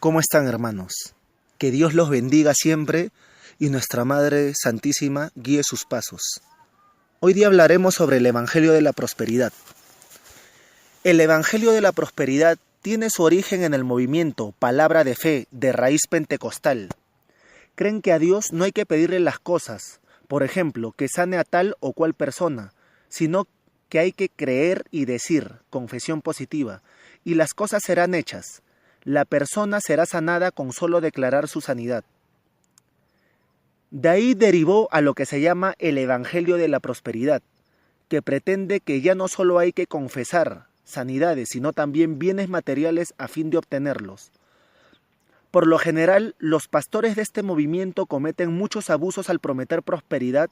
¿Cómo están, hermanos? Que Dios los bendiga siempre y nuestra Madre Santísima guíe sus pasos. Hoy día hablaremos sobre el Evangelio de la Prosperidad. El Evangelio de la Prosperidad tiene su origen en el movimiento Palabra de Fe de raíz pentecostal. Creen que a Dios no hay que pedirle las cosas, por ejemplo, que sane a tal o cual persona, sino que hay que creer y decir, confesión positiva, y las cosas serán hechas. La persona será sanada con solo declarar su sanidad. De ahí derivó a lo que se llama el Evangelio de la Prosperidad, que pretende que ya no solo hay que confesar sanidades, sino también bienes materiales a fin de obtenerlos. Por lo general, los pastores de este movimiento cometen muchos abusos al prometer prosperidad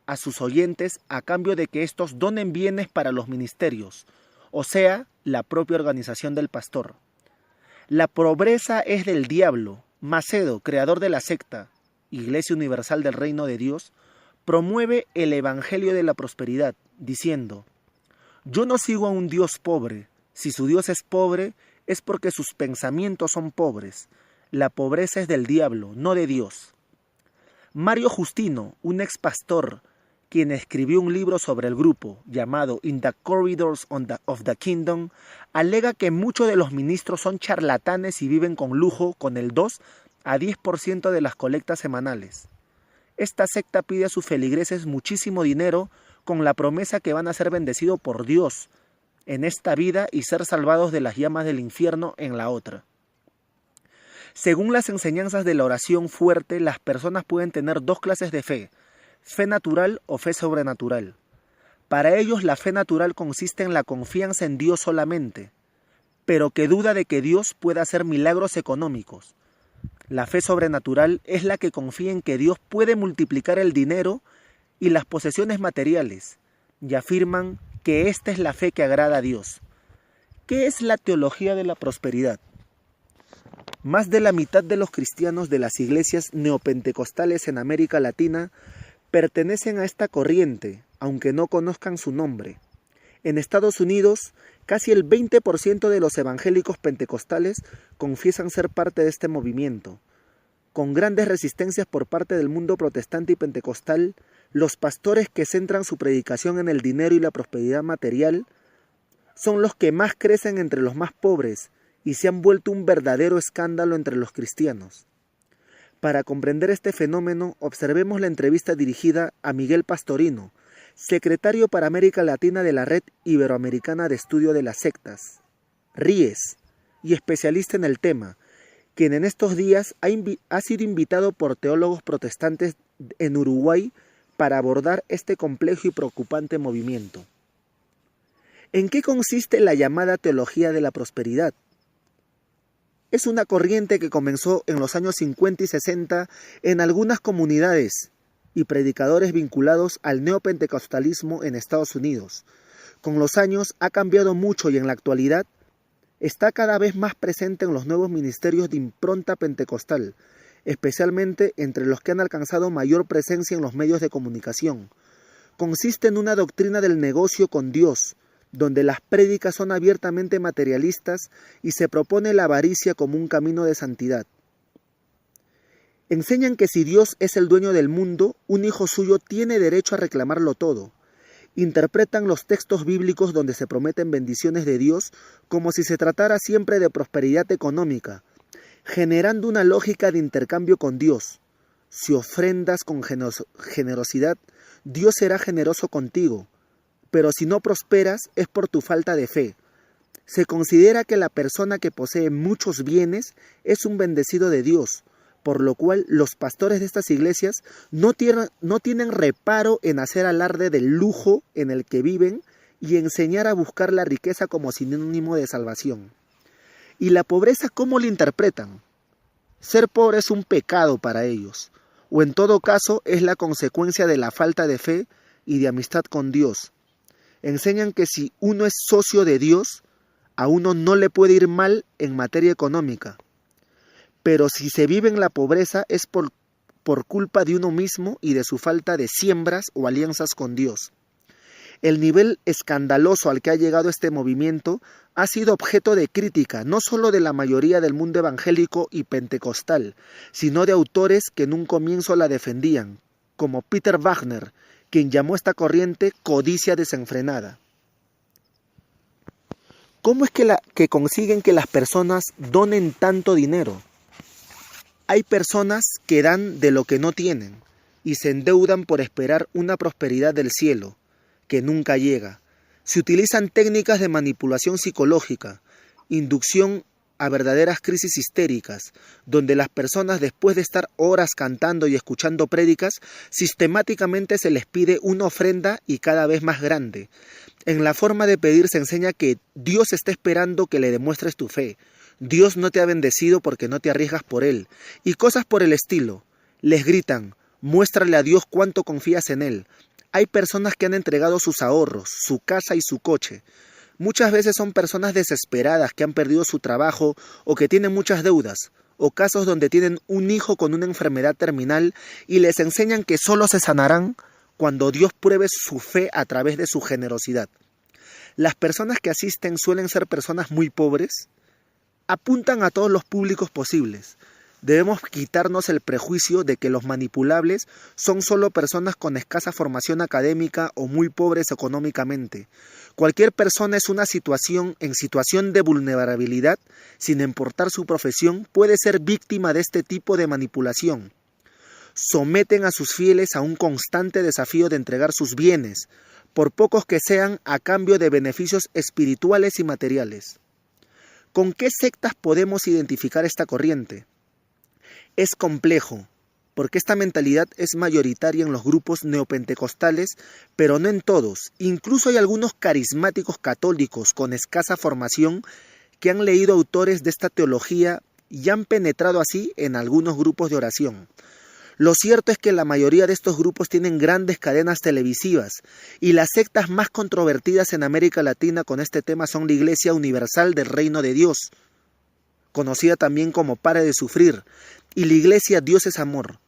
a sus oyentes a cambio de que estos donen bienes para los ministerios, o sea, la propia organización del pastor. La pobreza es del diablo. Macedo, creador de la secta, Iglesia Universal del Reino de Dios, promueve el Evangelio de la Prosperidad, diciendo: yo no sigo a un Dios pobre. Si su Dios es pobre, es porque sus pensamientos son pobres. La pobreza es del diablo, no de Dios. Mario Justino, un ex pastor, quien escribió un libro sobre el grupo, llamado In the Corridors of the Kingdom, alega que muchos de los ministros son charlatanes y viven con lujo con el 2 a 10% de las colectas semanales. Esta secta pide a sus feligreses muchísimo dinero con la promesa que van a ser bendecidos por Dios en esta vida y ser salvados de las llamas del infierno en la otra. Según las enseñanzas de la oración fuerte, las personas pueden tener dos clases de fe: fe natural o fe sobrenatural. Para ellos la fe natural consiste en la confianza en Dios solamente, pero que duda de que Dios pueda hacer milagros económicos. La fe sobrenatural es la que confía en que Dios puede multiplicar el dinero y las posesiones materiales, y afirman que esta es la fe que agrada a Dios. ¿Qué es la teología de la prosperidad? Más de la mitad de los cristianos de las iglesias neopentecostales en América Latina pertenecen a esta corriente, aunque no conozcan su nombre. En Estados Unidos, casi el 20% de los evangélicos pentecostales confiesan ser parte de este movimiento. Con grandes resistencias por parte del mundo protestante y pentecostal, los pastores que centran su predicación en el dinero y la prosperidad material son los que más crecen entre los más pobres y se han vuelto un verdadero escándalo entre los cristianos. Para comprender este fenómeno, observemos la entrevista dirigida a Miguel Pastorino, secretario para América Latina de la Red Iberoamericana de Estudio de las Sectas, RIES, y especialista en el tema, quien en estos días ha sido invitado por teólogos protestantes en Uruguay para abordar este complejo y preocupante movimiento. ¿En qué consiste la llamada teología de la prosperidad? Es una corriente que comenzó en los años 50 y 60 en algunas comunidades y predicadores vinculados al neopentecostalismo en Estados Unidos. Con los años ha cambiado mucho y en la actualidad está cada vez más presente en los nuevos ministerios de impronta pentecostal, especialmente entre los que han alcanzado mayor presencia en los medios de comunicación. Consiste en una doctrina del negocio con Dios, donde las prédicas son abiertamente materialistas y se propone la avaricia como un camino de santidad. Enseñan que si Dios es el dueño del mundo, un hijo suyo tiene derecho a reclamarlo todo. Interpretan los textos bíblicos donde se prometen bendiciones de Dios como si se tratara siempre de prosperidad económica, generando una lógica de intercambio con Dios. Si ofrendas con generosidad, Dios será generoso contigo, pero si no prosperas es por tu falta de fe. Se considera que la persona que posee muchos bienes es un bendecido de Dios, por lo cual los pastores de estas iglesias no tienen reparo en hacer alarde del lujo en el que viven y enseñar a buscar la riqueza como sinónimo de salvación. ¿Y la pobreza cómo la interpretan? Ser pobre es un pecado para ellos, o en todo caso es la consecuencia de la falta de fe y de amistad con Dios. Enseñan que si uno es socio de Dios, a uno no le puede ir mal en materia económica. Pero si se vive en la pobreza es por culpa de uno mismo y de su falta de siembras o alianzas con Dios. El nivel escandaloso al que ha llegado este movimiento ha sido objeto de crítica, no solo de la mayoría del mundo evangélico y pentecostal, sino de autores que en un comienzo la defendían, como Peter Wagner, quien llamó esta corriente codicia desenfrenada. ¿Cómo es que consiguen que las personas donen tanto dinero? Hay personas que dan de lo que no tienen y se endeudan por esperar una prosperidad del cielo, que nunca llega. Se utilizan técnicas de manipulación psicológica, inducción a verdaderas crisis histéricas, donde las personas, después de estar horas cantando y escuchando prédicas, sistemáticamente se les pide una ofrenda y cada vez más grande. En la forma de pedir se enseña que Dios está esperando que le demuestres tu fe. Dios no te ha bendecido porque no te arriesgas por Él. Y cosas por el estilo. Les gritan, muéstrale a Dios cuánto confías en Él. Hay personas que han entregado sus ahorros, su casa y su coche. Muchas veces son personas desesperadas que han perdido su trabajo o que tienen muchas deudas, o casos donde tienen un hijo con una enfermedad terminal y les enseñan que solo se sanarán cuando Dios pruebe su fe a través de su generosidad. Las personas que asisten suelen ser personas muy pobres. Apuntan a todos los públicos posibles. Debemos quitarnos el prejuicio de que los manipulables son solo personas con escasa formación académica o muy pobres económicamente. Cualquier persona en situación de vulnerabilidad, sin importar su profesión, puede ser víctima de este tipo de manipulación. Someten a sus fieles a un constante desafío de entregar sus bienes, por pocos que sean, a cambio de beneficios espirituales y materiales. ¿Con qué sectas podemos identificar esta corriente? Es complejo, porque esta mentalidad es mayoritaria en los grupos neopentecostales, pero no en todos. Incluso hay algunos carismáticos católicos con escasa formación que han leído autores de esta teología y han penetrado así en algunos grupos de oración. Lo cierto es que la mayoría de estos grupos tienen grandes cadenas televisivas y las sectas más controvertidas en América Latina con este tema son la Iglesia Universal del Reino de Dios, conocida también como Pare de Sufrir, y la Iglesia Dios es Amor,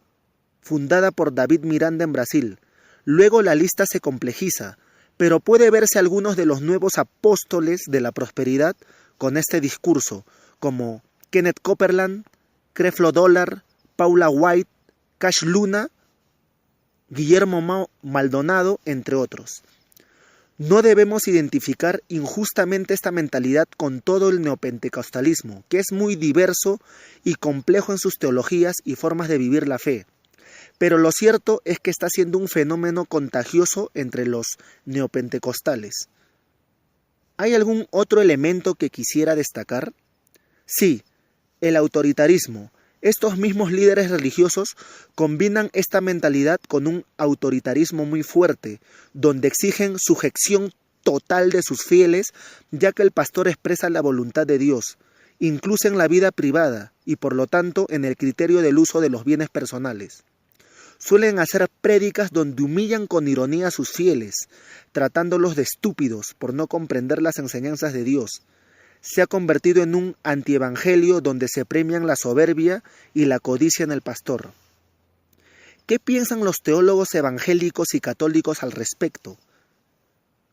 fundada por David Miranda en Brasil. Luego la lista se complejiza, pero puede verse algunos de los nuevos apóstoles de la prosperidad con este discurso, como Kenneth Copeland, Creflo Dollar, Paula White, Cash Luna, Guillermo Maldonado, entre otros. No debemos identificar injustamente esta mentalidad con todo el neopentecostalismo, que es muy diverso y complejo en sus teologías y formas de vivir la fe. Pero lo cierto es que está siendo un fenómeno contagioso entre los neopentecostales. ¿Hay algún otro elemento que quisiera destacar? Sí, el autoritarismo. Estos mismos líderes religiosos combinan esta mentalidad con un autoritarismo muy fuerte, donde exigen sujeción total de sus fieles, ya que el pastor expresa la voluntad de Dios, incluso en la vida privada y por lo tanto en el criterio del uso de los bienes personales. Suelen hacer prédicas donde humillan con ironía a sus fieles, tratándolos de estúpidos por no comprender las enseñanzas de Dios. Se ha convertido en un antievangelio donde se premian la soberbia y la codicia en el pastor. ¿Qué piensan los teólogos evangélicos y católicos al respecto?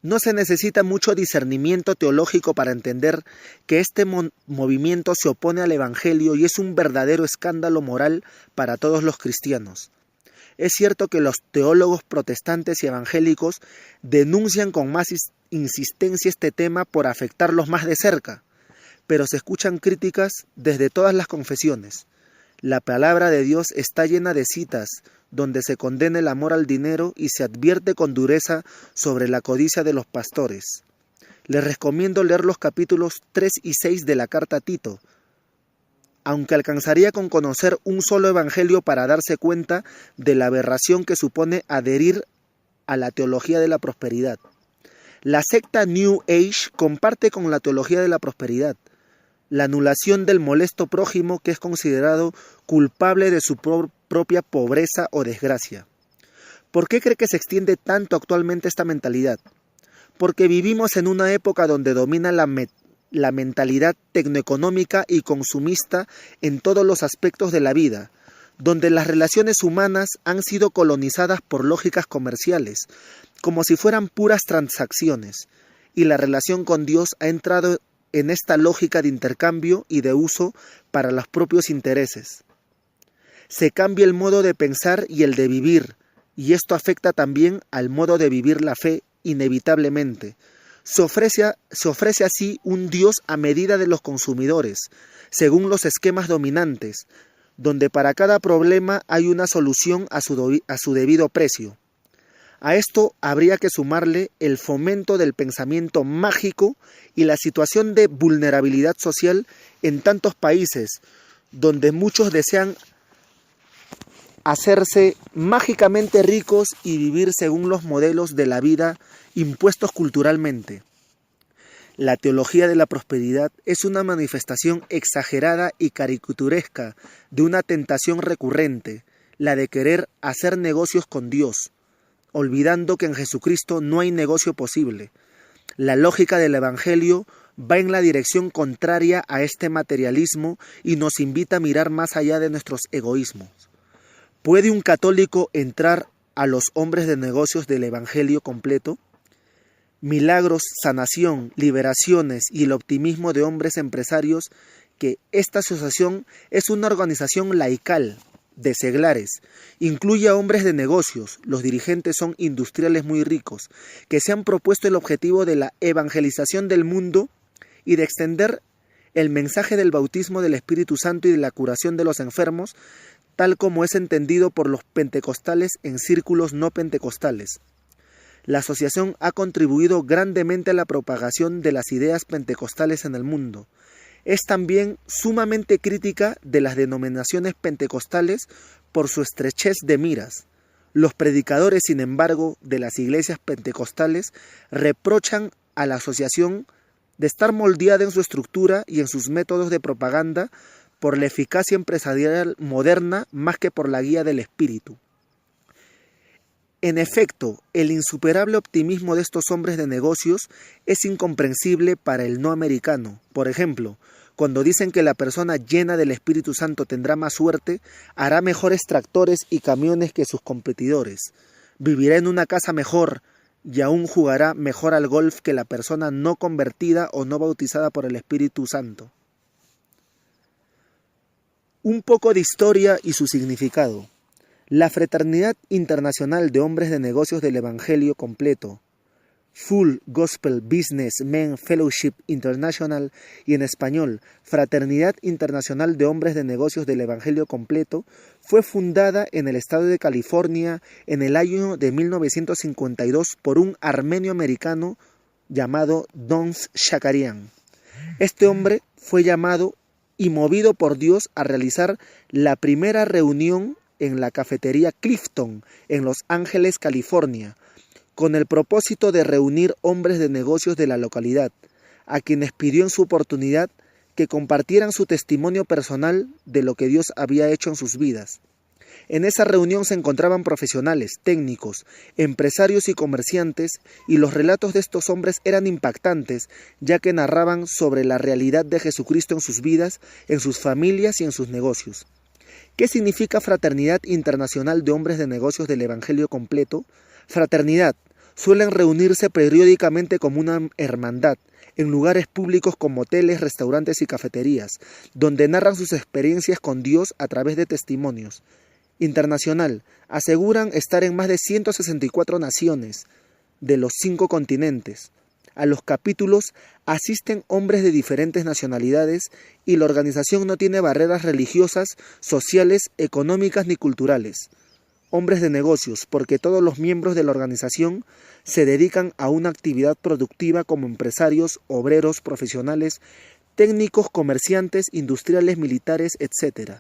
No se necesita mucho discernimiento teológico para entender que este movimiento se opone al evangelio y es un verdadero escándalo moral para todos los cristianos. Es cierto que los teólogos protestantes y evangélicos denuncian con más insistencia este tema por afectarlos más de cerca, pero se escuchan críticas desde todas las confesiones. La palabra de Dios está llena de citas donde se condena el amor al dinero y se advierte con dureza sobre la codicia de los pastores. Les recomiendo leer los capítulos 3 y 6 de la carta a Tito, aunque alcanzaría con conocer un solo evangelio para darse cuenta de la aberración que supone adherir a la teología de la prosperidad. La secta New Age comparte con la teología de la prosperidad la anulación del molesto prójimo que es considerado culpable de su propia pobreza o desgracia. ¿Por qué cree que se extiende tanto actualmente esta mentalidad? Porque vivimos en una época donde domina la mentalidad tecnoeconómica y consumista en todos los aspectos de la vida, donde las relaciones humanas han sido colonizadas por lógicas comerciales, como si fueran puras transacciones, y la relación con Dios ha entrado en esta lógica de intercambio y de uso para los propios intereses. Se cambia el modo de pensar y el de vivir, y esto afecta también al modo de vivir la fe, inevitablemente. Se ofrece así un Dios a medida de los consumidores, según los esquemas dominantes, donde para cada problema hay una solución a su debido precio. A esto habría que sumarle el fomento del pensamiento mágico y la situación de vulnerabilidad social en tantos países, donde muchos desean hacerse mágicamente ricos y vivir según los modelos de la vida impuestos culturalmente. La teología de la prosperidad es una manifestación exagerada y caricaturesca de una tentación recurrente, la de querer hacer negocios con Dios, olvidando que en Jesucristo no hay negocio posible. La lógica del Evangelio va en la dirección contraria a este materialismo y nos invita a mirar más allá de nuestros egoísmos. ¿Puede un católico entrar a los hombres de negocios del Evangelio completo? Milagros, sanación, liberaciones y el optimismo de hombres empresarios, que esta asociación es una organización laical de seglares, incluye a hombres de negocios, los dirigentes son industriales muy ricos, que se han propuesto el objetivo de la evangelización del mundo y de extender el mensaje del bautismo del Espíritu Santo y de la curación de los enfermos, tal como es entendido por los pentecostales en círculos no pentecostales. La asociación ha contribuido grandemente a la propagación de las ideas pentecostales en el mundo. Es también sumamente crítica de las denominaciones pentecostales por su estrechez de miras. Los predicadores, sin embargo, de las iglesias pentecostales reprochan a la asociación de estar moldeada en su estructura y en sus métodos de propaganda por la eficacia empresarial moderna más que por la guía del espíritu. En efecto, el insuperable optimismo de estos hombres de negocios es incomprensible para el no americano. Por ejemplo, cuando dicen que la persona llena del Espíritu Santo tendrá más suerte, hará mejores tractores y camiones que sus competidores, vivirá en una casa mejor y aún jugará mejor al golf que la persona no convertida o no bautizada por el Espíritu Santo. Un poco de historia y su significado. La Fraternidad Internacional de Hombres de Negocios del Evangelio Completo, Full Gospel Business Men Fellowship International, y en español, Fraternidad Internacional de Hombres de Negocios del Evangelio Completo, fue fundada en el estado de California en el año de 1952 por un armenio americano llamado Dons Shakarian. Este hombre fue llamado y movido por Dios a realizar la primera reunión en la cafetería Clifton, en Los Ángeles, California, con el propósito de reunir hombres de negocios de la localidad, a quienes pidió en su oportunidad que compartieran su testimonio personal de lo que Dios había hecho en sus vidas. En esa reunión se encontraban profesionales, técnicos, empresarios y comerciantes, y los relatos de estos hombres eran impactantes, ya que narraban sobre la realidad de Jesucristo en sus vidas, en sus familias y en sus negocios. ¿Qué significa Fraternidad Internacional de Hombres de Negocios del Evangelio Completo? Fraternidad. Suelen reunirse periódicamente como una hermandad, en lugares públicos como hoteles, restaurantes y cafeterías, donde narran sus experiencias con Dios a través de testimonios. Internacional. Aseguran estar en más de 164 naciones de los 5 continentes. A los capítulos asisten hombres de diferentes nacionalidades y la organización no tiene barreras religiosas, sociales, económicas ni culturales. Hombres de negocios, porque todos los miembros de la organización se dedican a una actividad productiva como empresarios, obreros, profesionales, técnicos, comerciantes, industriales, militares, etc.